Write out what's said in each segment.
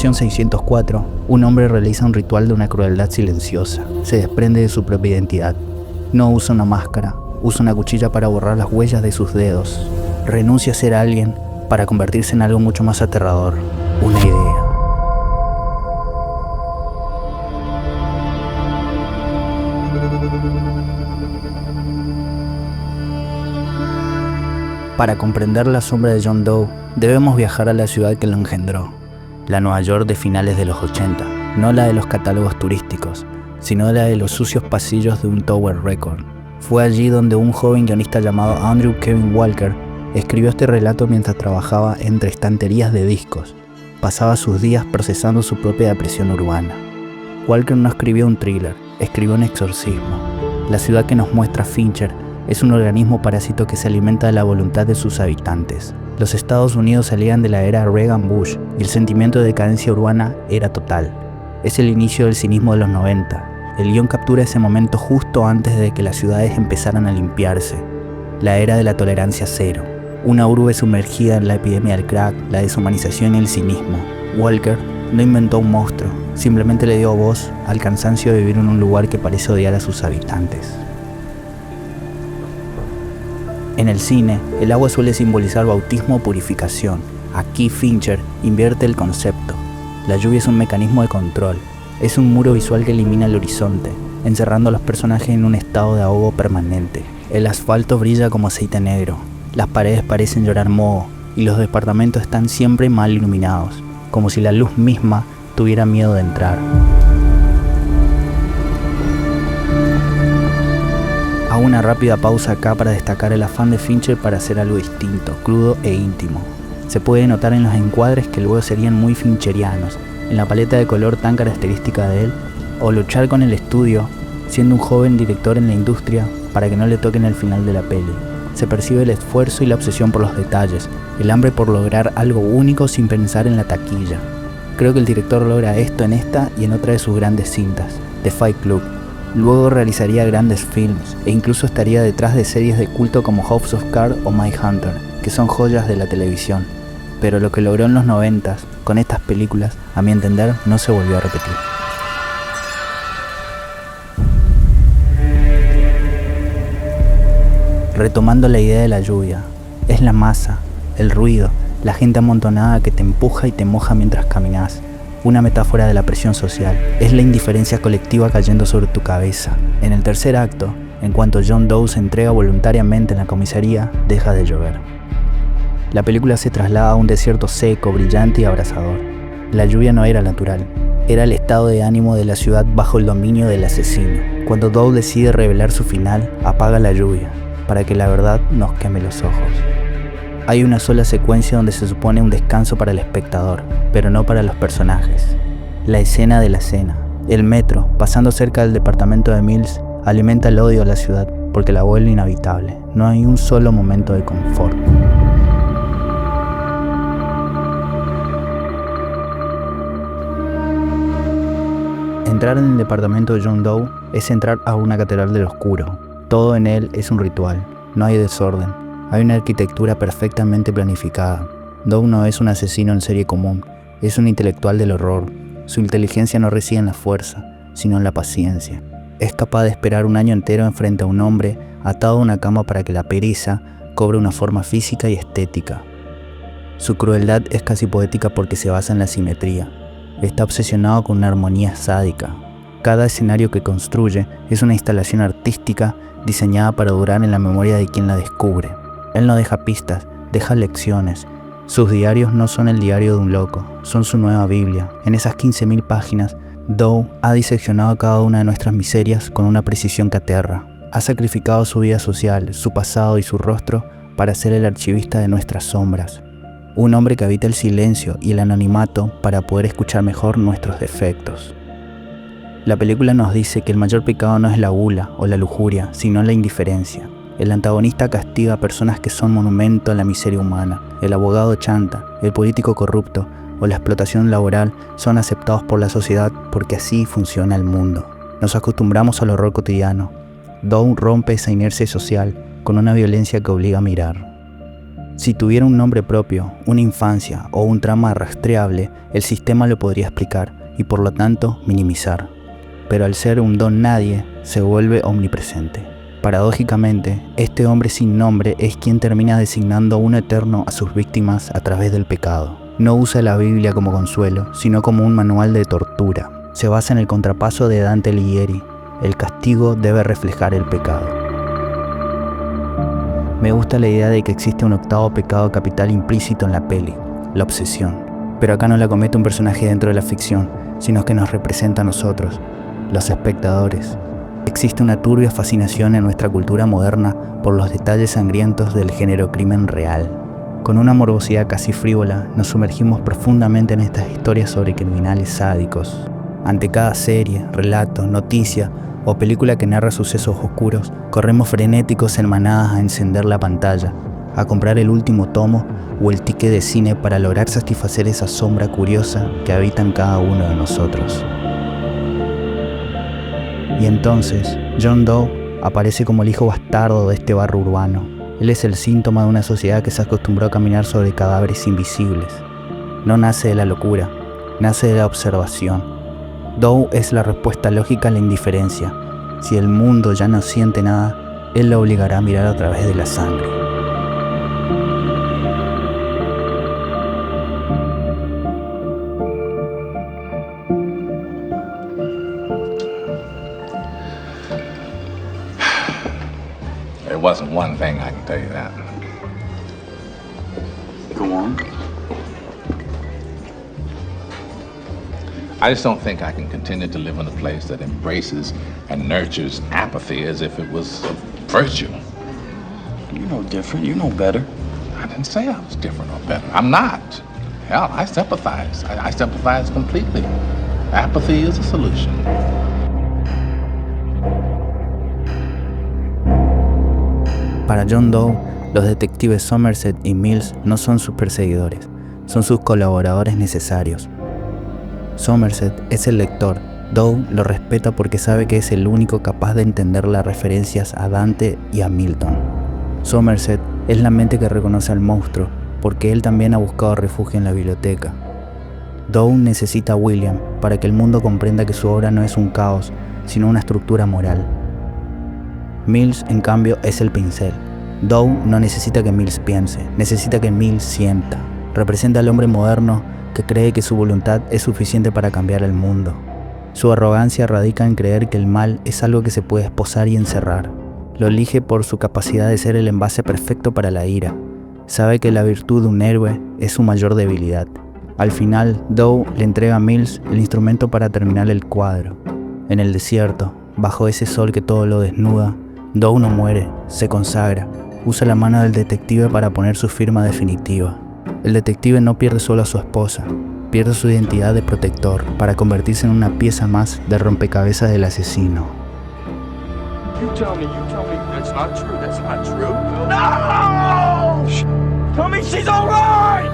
habitación 604, un hombre realiza un ritual de una crueldad silenciosa. Se desprende de su propia identidad. No usa una máscara, usa una cuchilla para borrar las huellas de sus dedos. Renuncia a ser alguien para convertirse en algo mucho más aterrador, una idea. Para comprender la sombra de John Doe, debemos viajar a la ciudad que lo engendró, la Nueva York de finales de los 80, no la de los catálogos turísticos, sino la de los sucios pasillos de un Tower Record. Fue allí donde un joven guionista llamado Andrew Kevin Walker escribió este relato mientras trabajaba entre estanterías de discos. Pasaba sus días procesando su propia depresión urbana. Walker no escribió un thriller, escribió un exorcismo. La ciudad que nos muestra Fincher es un organismo parásito que se alimenta de la voluntad de sus habitantes. Los Estados Unidos salían de la era Reagan-Bush y el sentimiento de decadencia urbana era total. Es el inicio del cinismo de los 90. El guión captura ese momento justo antes de que las ciudades empezaran a limpiarse. La era de la tolerancia cero. Una urbe sumergida en la epidemia del crack, la deshumanización y el cinismo. Walker no inventó un monstruo, simplemente le dio voz al cansancio de vivir en un lugar que parece odiar a sus habitantes. En el cine, el agua suele simbolizar bautismo o purificación. Aquí Fincher invierte el concepto. La lluvia es un mecanismo de control. Es un muro visual que elimina el horizonte, encerrando a los personajes en un estado de ahogo permanente. El asfalto brilla como aceite negro. Las paredes parecen llorar moho y los departamentos están siempre mal iluminados, como si la luz misma tuviera miedo de entrar. Hago una rápida pausa acá para destacar el afán de Fincher para hacer algo distinto, crudo e íntimo. Se puede notar en los encuadres que luego serían muy fincherianos, en la paleta de color tan característica de él, o luchar con el estudio, siendo un joven director en la industria, para que no le toquen el final de la peli. Se percibe el esfuerzo y la obsesión por los detalles, el hambre por lograr algo único sin pensar en la taquilla. Creo que el director logra esto en esta y en otra de sus grandes cintas, The Fight Club. Luego realizaría grandes films e incluso estaría detrás de series de culto como House of Cards o Mindhunter, que son joyas de la televisión. Pero lo que logró en los 90s, con estas películas, a mi entender, no se volvió a repetir. Retomando la idea de la lluvia, es la masa, el ruido, la gente amontonada que te empuja y te moja mientras caminas. Una metáfora de la presión social, es la indiferencia colectiva cayendo sobre tu cabeza. En el tercer acto, en cuanto John Doe se entrega voluntariamente en la comisaría, deja de llover. La película se traslada a un desierto seco, brillante y abrasador. La lluvia no era natural, era el estado de ánimo de la ciudad bajo el dominio del asesino. Cuando Doe decide revelar su final, apaga la lluvia, para que la verdad nos queme los ojos. Hay una sola secuencia donde se supone un descanso para el espectador, pero no para los personajes. La escena de la cena. El metro, pasando cerca del departamento de Mills, alimenta el odio a la ciudad porque la vuelve inhabitable. No hay un solo momento de confort. Entrar en el departamento de John Doe es entrar a una catedral del oscuro. Todo en él es un ritual, no hay desorden. Hay una arquitectura perfectamente planificada. Doe no es un asesino en serie común, es un intelectual del horror. Su inteligencia no reside en la fuerza, sino en la paciencia. Es capaz de esperar un año entero enfrente a un hombre atado a una cama para que la pereza cobre una forma física y estética. Su crueldad es casi poética porque se basa en la simetría. Está obsesionado con una armonía sádica. Cada escenario que construye es una instalación artística diseñada para durar en la memoria de quien la descubre. Él no deja pistas, deja lecciones. Sus diarios no son el diario de un loco, son su nueva Biblia. En esas 15.000 páginas, Doe ha diseccionado cada una de nuestras miserias con una precisión que aterra. Ha sacrificado su vida social, su pasado y su rostro para ser el archivista de nuestras sombras. Un hombre que habita el silencio y el anonimato para poder escuchar mejor nuestros defectos. La película nos dice que el mayor pecado no es la gula o la lujuria, sino la indiferencia. El antagonista castiga a personas que son monumento a la miseria humana. El abogado chanta, el político corrupto o la explotación laboral son aceptados por la sociedad porque así funciona el mundo. Nos acostumbramos al horror cotidiano. Doe rompe esa inercia social con una violencia que obliga a mirar. Si tuviera un nombre propio, una infancia o un trama rastreable, el sistema lo podría explicar y por lo tanto minimizar. Pero al ser un don nadie, se vuelve omnipresente. Paradójicamente, este hombre sin nombre es quien termina designando un eterno a sus víctimas a través del pecado. No usa la Biblia como consuelo, sino como un manual de tortura. Se basa en el contrapaso de Dante Alighieri: el castigo debe reflejar el pecado. Me gusta la idea de que existe un octavo pecado capital implícito en la peli, la obsesión. Pero acá no la comete un personaje dentro de la ficción, sino que nos representa a nosotros, los espectadores. Existe una turbia fascinación en nuestra cultura moderna por los detalles sangrientos del género crimen real. Con una morbosidad casi frívola, nos sumergimos profundamente en estas historias sobre criminales sádicos. Ante cada serie, relato, noticia o película que narra sucesos oscuros, corremos frenéticos en manadas a encender la pantalla, a comprar el último tomo o el ticket de cine para lograr satisfacer esa sombra curiosa que habita en cada uno de nosotros. Y entonces, John Doe aparece como el hijo bastardo de este barrio urbano. Él es el síntoma de una sociedad que se acostumbró a caminar sobre cadáveres invisibles. No nace de la locura, nace de la observación. Doe es la respuesta lógica a la indiferencia. Si el mundo ya no siente nada, él lo obligará a mirar a través de la sangre. There wasn't one thing, I can tell you that. Go on. I just don't think I can continue to live in a place that embraces and nurtures apathy as if it was a virtue. You know different. You know better. I didn't say I was different or better. I'm not. Hell, I sympathize. I sympathize completely. Apathy is a solution. Para John Doe, los detectives Somerset y Mills no son sus perseguidores, son sus colaboradores necesarios. Somerset es el lector, Doe lo respeta porque sabe que es el único capaz de entender las referencias a Dante y a Milton. Somerset es la mente que reconoce al monstruo, porque él también ha buscado refugio en la biblioteca. Doe necesita a William para que el mundo comprenda que su obra no es un caos, sino una estructura moral. Mills, en cambio, es el pincel. Doe no necesita que Mills piense, necesita que Mills sienta. Representa al hombre moderno que cree que su voluntad es suficiente para cambiar el mundo. Su arrogancia radica en creer que el mal es algo que se puede esposar y encerrar. Lo elige por su capacidad de ser el envase perfecto para la ira. Sabe que la virtud de un héroe es su mayor debilidad. Al final, Doe le entrega a Mills el instrumento para terminar el cuadro. En el desierto, bajo ese sol que todo lo desnuda, Doe no muere, se consagra. Usa la mano del detective para poner su firma definitiva. El detective no pierde solo a su esposa, pierde su identidad de protector para convertirse en una pieza más del rompecabezas del asesino. You tell me that's not true. That's not true. No! Tell me she's all right!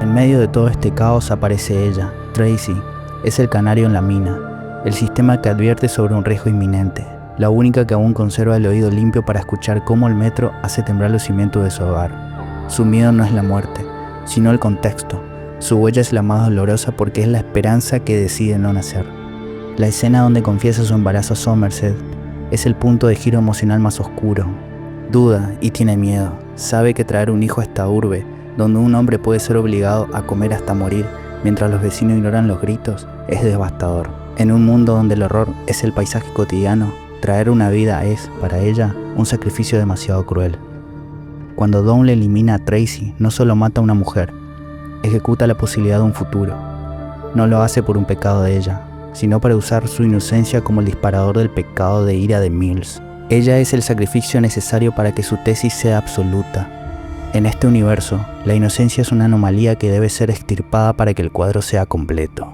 En medio de todo este caos aparece ella, Tracy. Es el canario en la mina, el sistema que advierte sobre un riesgo inminente, la única que aún conserva el oído limpio para escuchar cómo el metro hace temblar los cimientos de su hogar. Su miedo no es la muerte, sino el contexto. Su huella es la más dolorosa porque es la esperanza que decide no nacer. La escena donde confiesa su embarazo a Somerset es el punto de giro emocional más oscuro. Duda y tiene miedo. Sabe que traer un hijo a esta urbe, donde un hombre puede ser obligado a comer hasta morir mientras los vecinos ignoran los gritos, es devastador. En un mundo donde el horror es el paisaje cotidiano, traer una vida es, para ella, un sacrificio demasiado cruel. Cuando Dawn le elimina a Tracy, no solo mata a una mujer, ejecuta la posibilidad de un futuro. No lo hace por un pecado de ella, sino para usar su inocencia como el disparador del pecado de ira de Mills. Ella es el sacrificio necesario para que su tesis sea absoluta. En este universo, la inocencia es una anomalía que debe ser extirpada para que el cuadro sea completo.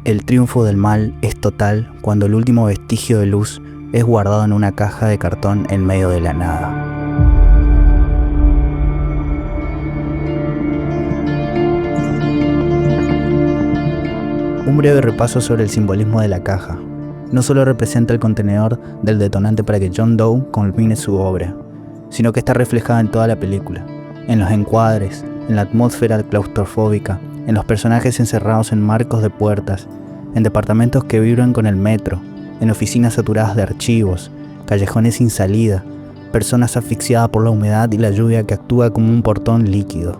El triunfo del mal es total cuando el último vestigio de luz es guardado en una caja de cartón en medio de la nada. Un breve repaso sobre el simbolismo de la caja. no solo representa el contenedor del detonante para que John Doe culmine su obra, sino que está reflejada en toda la película, en los encuadres, en la atmósfera claustrofóbica, en los personajes encerrados en marcos de puertas, en departamentos que vibran con el metro, en oficinas saturadas de archivos, callejones sin salida, personas asfixiadas por la humedad y la lluvia que actúa como un portón líquido.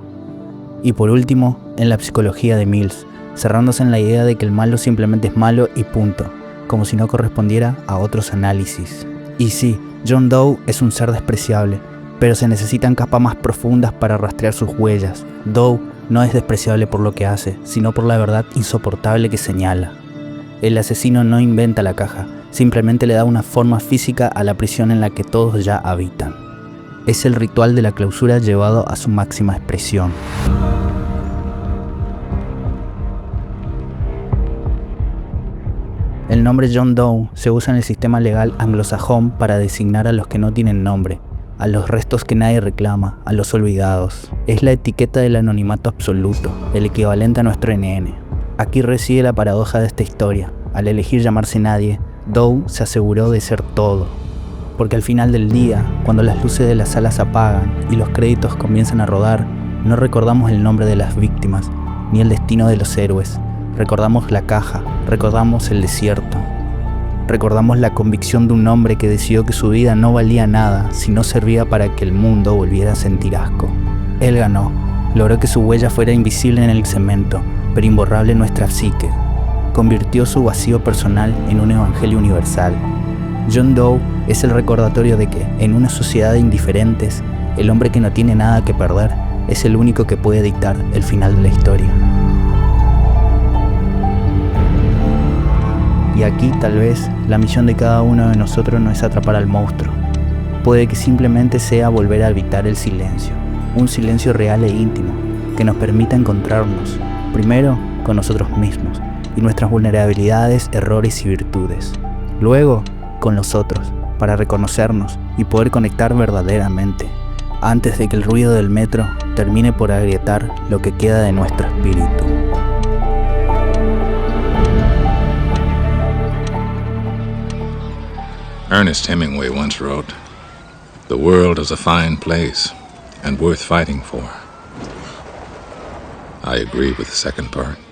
Y por último, en la psicología de Mills, cerrándose en la idea de que el malo simplemente es malo y punto, como si no correspondiera a otros análisis. Y sí, John Doe es un ser despreciable, pero se necesitan capas más profundas para rastrear sus huellas. Doe no es despreciable por lo que hace, sino por la verdad insoportable que señala. El asesino no inventa la caja, simplemente le da una forma física a la prisión en la que todos ya habitan. Es el ritual de la clausura llevado a su máxima expresión. El nombre John Doe se usa en el sistema legal anglosajón para designar a los que no tienen nombre, a los restos que nadie reclama, a los olvidados. Es la etiqueta del anonimato absoluto, el equivalente a nuestro NN. Aquí reside la paradoja de esta historia. Al elegir llamarse nadie, Doe se aseguró de ser todo. Porque al final del día, cuando las luces de la sala se apagan y los créditos comienzan a rodar, no recordamos el nombre de las víctimas, ni el destino de los héroes. Recordamos la caja, recordamos el desierto. Recordamos la convicción de un hombre que decidió que su vida no valía nada si no servía para que el mundo volviera a sentir asco. Él ganó, logró que su huella fuera invisible en el cemento, pero imborrable en nuestra psique. Convirtió su vacío personal en un evangelio universal. John Doe es el recordatorio de que, en una sociedad de indiferentes, el hombre que no tiene nada que perder es el único que puede dictar el final de la historia. Y aquí, tal vez, la misión de cada uno de nosotros no es atrapar al monstruo. Puede que simplemente sea volver a habitar el silencio, un silencio real e íntimo, que nos permita encontrarnos, primero, con nosotros mismos, y nuestras vulnerabilidades, errores y virtudes. Luego, con los otros, para reconocernos y poder conectar verdaderamente, antes de que el ruido del metro termine por agrietar lo que queda de nuestro espíritu. Ernest Hemingway once wrote, "The world is a fine place and worth fighting for." I agree with the second part.